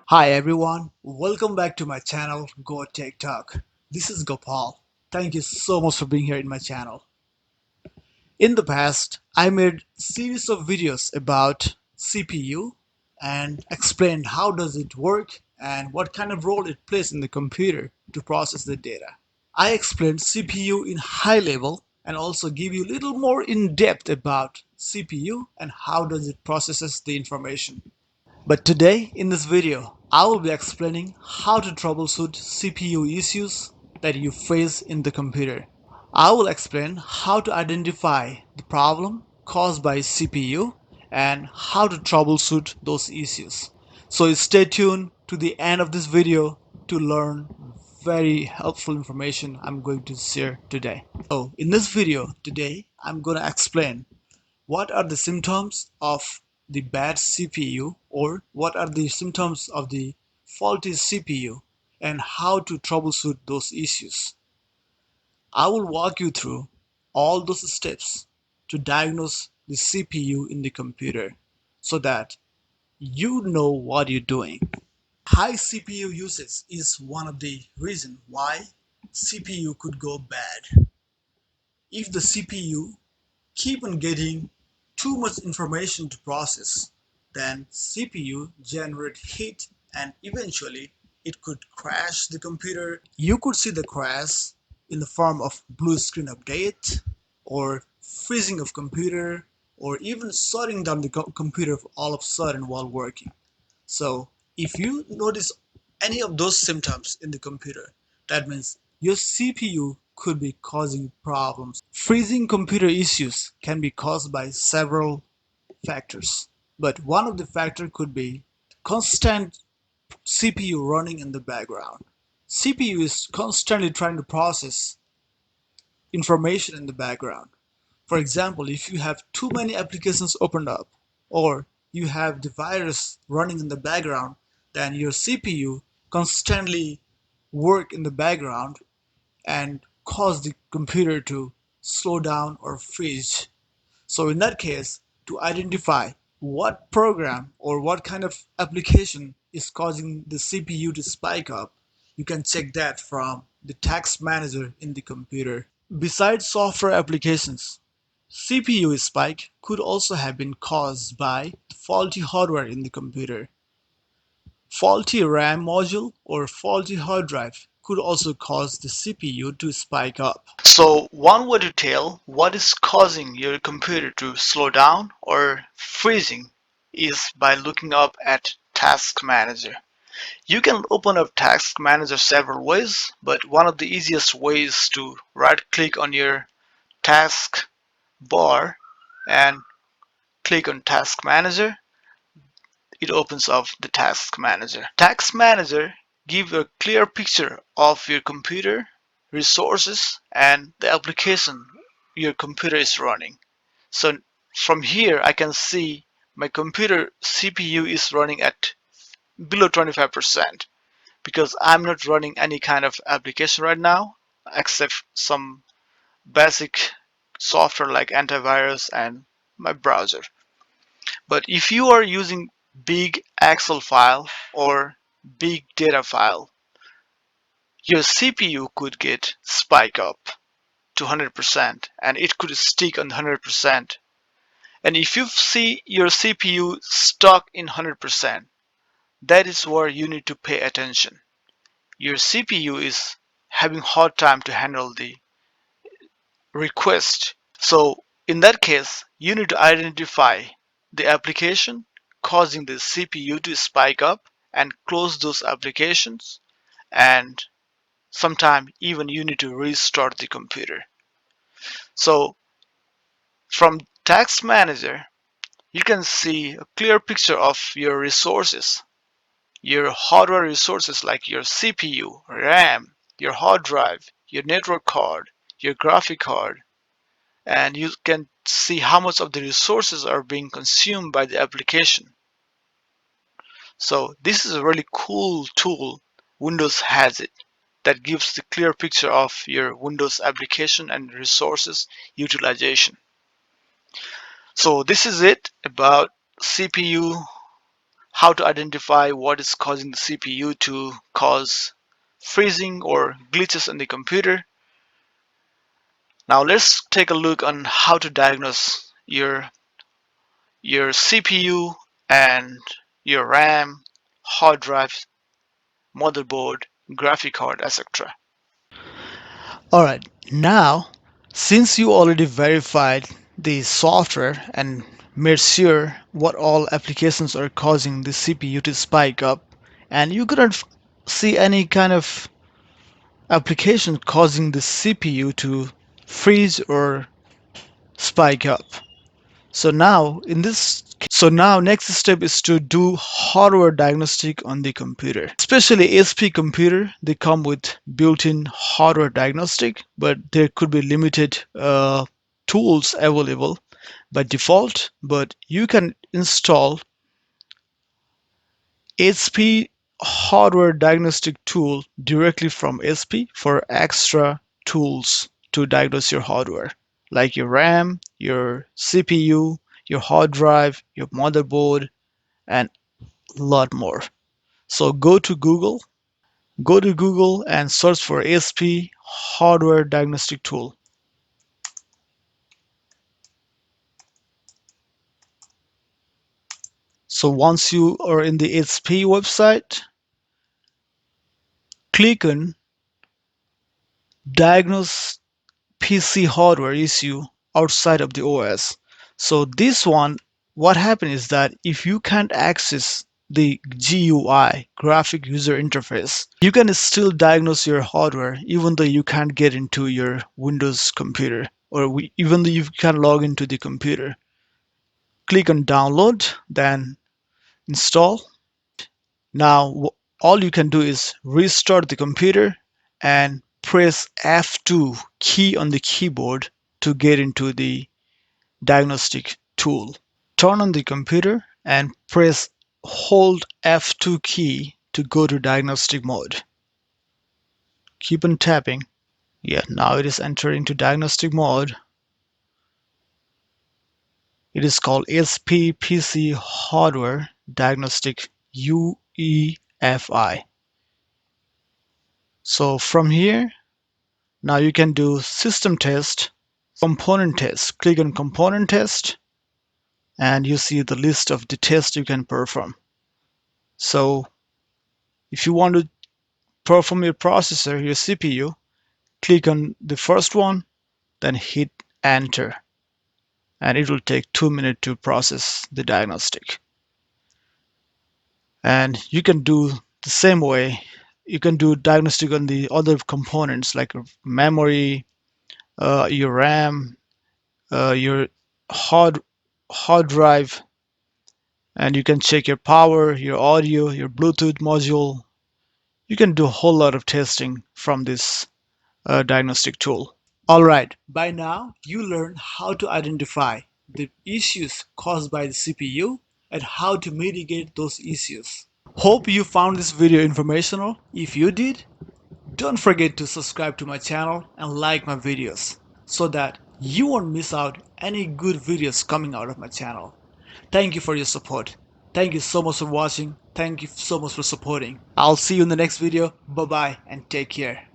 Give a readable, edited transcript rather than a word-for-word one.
Hi everyone, welcome back to my channel Go Tech Talk. This is Gopal. Thank you so much for being here in my channel. In the past, I made series of videos about CPU and explained how does it work and what kind of role it plays in the computer to process the data. I explained CPU in high level and also give you a little more in depth about CPU and how does it processes the information. But today in this video, I will be explaining how to troubleshoot CPU issues that you face in the computer. I will explain how to identify the problem caused by CPU and how to troubleshoot those issues. So stay tuned to the end of this video to learn very helpful information I'm going to share today. So in this video today, I'm going to explain what are the symptoms of the bad CPU or what are the symptoms of the faulty CPU and how to troubleshoot those issues. I will walk you through all those steps to diagnose the CPU in the computer so that you know what you're doing. High CPU usage is one of the reasons why CPU could go bad. If the CPU keep on getting too much information to process, then CPU generate heat and eventually it could crash the computer. You could see the crash in the form of blue screen update or freezing of computer or even shutting down the computer all of a sudden while working. So if you notice any of those symptoms in the computer, that means your CPU could be causing problems. Freezing computer issues can be caused by several factors, but one of the factors could be constant CPU running in the background. CPU is constantly trying to process information in the background. For example, if you have too many applications opened up or you have the virus running in the background, then your CPU constantly work in the background and cause the computer to slow down or freeze. So in that case, to identify what program or what kind of application is causing the CPU to spike up, you can check that from the task manager in the computer. Besides software applications, CPU spike could also have been caused by faulty hardware in the computer. Faulty RAM module or faulty hard drive could also cause the CPU to spike up. So one way to tell what is causing your computer to slow down or freezing is by looking up at Task Manager. You can open up Task Manager several ways, but one of the easiest ways to right click on your task bar and click on Task Manager. It opens up the Task Manager. Task Manager gives a clear picture of your computer, resources, and the application your computer is running. So from here, I can see my computer CPU is running at below 25% because I'm not running any kind of application right now except some basic software like antivirus and my browser. But if you are using big Excel file or big data file, your CPU could get spike up to 100% and it could stick on 100%. And if you see your CPU stuck in 100%, that is where you need to pay attention. Your CPU is having hard time to handle the request. So in that case, you need to identify the application causing the CPU to spike up and close those applications, and sometime even you need to restart the computer. So from Task Manager, you can see a clear picture of your resources, your hardware resources like your CPU, RAM, your hard drive, your network card, your graphic card, and you can see how much of the resources are being consumed by the application. So this is a really cool tool. Windows has it that gives the clear picture of your Windows application and resources utilization. So this is it about CPU, how to identify what is causing the CPU to cause freezing or glitches in the computer. Now let's take a look on how to diagnose your CPU and your RAM, hard drive, motherboard, graphic card, etc. Alright, now since you already verified the software and made sure what all applications are causing the CPU to spike up, and you couldn't see any kind of application causing the CPU to freeze or spike up. So now next step is to do hardware diagnostic on the computer. Especially HP computer, they come with built-in hardware diagnostic, but there could be limited tools available by default. But you can install HP hardware diagnostic tool directly from HP for extra tools to diagnose your hardware, like your RAM, your CPU, your hard drive, your motherboard, and a lot more. So go to Google and search for SP hardware diagnostic tool. So once you are in the HP website, click on diagnose PC hardware issue outside of the OS. So this one, what happened is that if you can't access the GUI, graphic user interface, you can still diagnose your hardware even though you can't get into your Windows computer, or even though you can't log into the computer. Click on download, then install. Now all you can do is restart the computer and press F2 key on the keyboard to get into the diagnostic tool. Turn on the computer and hold F2 key to go to diagnostic mode. Keep on tapping. Yeah, now it is entering to diagnostic mode. It is called SPPC Hardware Diagnostic UEFI. So from here, now you can do system test, component test. Click on component test and you see the list of the tests you can perform. So if you want to perform your processor, your CPU, click on the first one, then hit enter, and it will take 2 minutes to process the diagnostic. And you can do the same way. You can do diagnostic on the other components like memory, your RAM, your hard hard drive, and you can check your power, your audio, your Bluetooth module. You can do a whole lot of testing from this diagnostic tool. Alright, by now you learned how to identify the issues caused by the CPU and how to mitigate those issues. Hope you found this video informational. If you did, don't forget to subscribe to my channel and like my videos so that you won't miss out any good videos coming out of my channel. Thank you for your support. Thank you so much for watching. Thank you so much for supporting. I'll see you in the next video. Bye bye and take care.